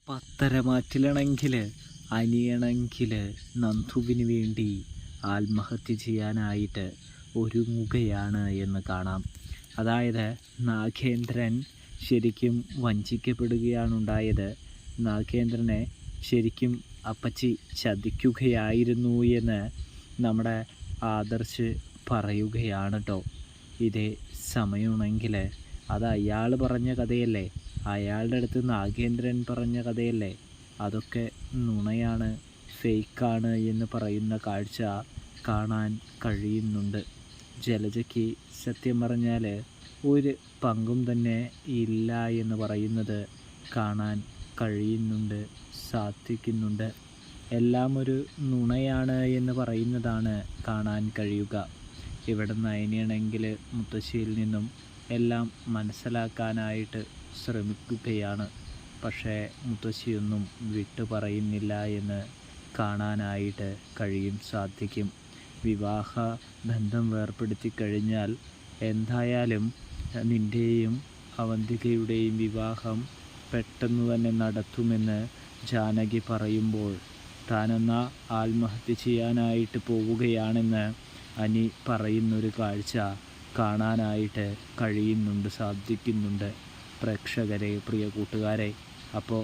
പത്തരമാറ്റിലാണെങ്കിൽ അനിയണെങ്കിൽ നന്ദുവിന് വേണ്ടി ആത്മഹത്യ ചെയ്യാനായിട്ട് ഒരുങ്ങുകയാണ് എന്ന് കാണാം. അതായത് നാഗേന്ദ്രൻ ശരിക്കും വഞ്ചിക്കപ്പെടുകയാണുണ്ടായത്. നാഗേന്ദ്രനെ ശരിക്കും അപ്പച്ചി ചതിക്കുകയായിരുന്നു എന്ന് നമ്മുടെ ആദർശ് പറയുകയാണ് കേട്ടോ. ഇതേ സമയമാണെങ്കിൽ അത് അയാൾ പറഞ്ഞ കഥയല്ലേ, അയാളുടെ അടുത്ത് നാഗേന്ദ്രൻ പറഞ്ഞ കഥയല്ലേ, അതൊക്കെ നുണയാണ്, ഫേക്കാണ് എന്ന് പറയുന്ന കാഴ്ച കാണാൻ കഴിയുന്നുണ്ട്. ജലജയ്ക്ക് സത്യം പറഞ്ഞാൽ ഒരു പങ്കും തന്നെ ഇല്ല എന്ന് പറയുന്നത് കാണാൻ കഴിയുന്നുണ്ട്, സാധിക്കുന്നുണ്ട്. എല്ലാം ഒരു നുണയാണ് എന്ന് പറയുന്നതാണ് കാണാൻ കഴിയുക. ഇവിടെ നയനിയാണെങ്കിൽ മുത്തശ്ശിയിൽ നിന്നും എല്ലാം മനസ്സിലാക്കാനായിട്ട് ശ്രമിക്കുകയാണ്. പക്ഷേ മുത്തശ്ശിയൊന്നും വിട്ടു പറയുന്നില്ല എന്ന് കാണാനായിട്ട് സാധിക്കും. വിവാഹ ബന്ധം വേർപ്പെടുത്തി കഴിഞ്ഞാൽ എന്തായാലും നിൻ്റെയും അവന്തികയുടെയും വിവാഹം പെട്ടെന്ന് തന്നെ നടത്തുമെന്ന് ജാനകി പറയുമ്പോൾ താനെന്നാ ആത്മഹത്യ ചെയ്യാനായിട്ട് പോവുകയാണെന്ന് അനി പറയുന്നൊരു കാഴ്ച കാണാനായിട്ട് സാധിക്കുന്നുണ്ട്. പ്രേക്ഷകരെ, പ്രിയ കൂട്ടുകാരെ, അപ്പോൾ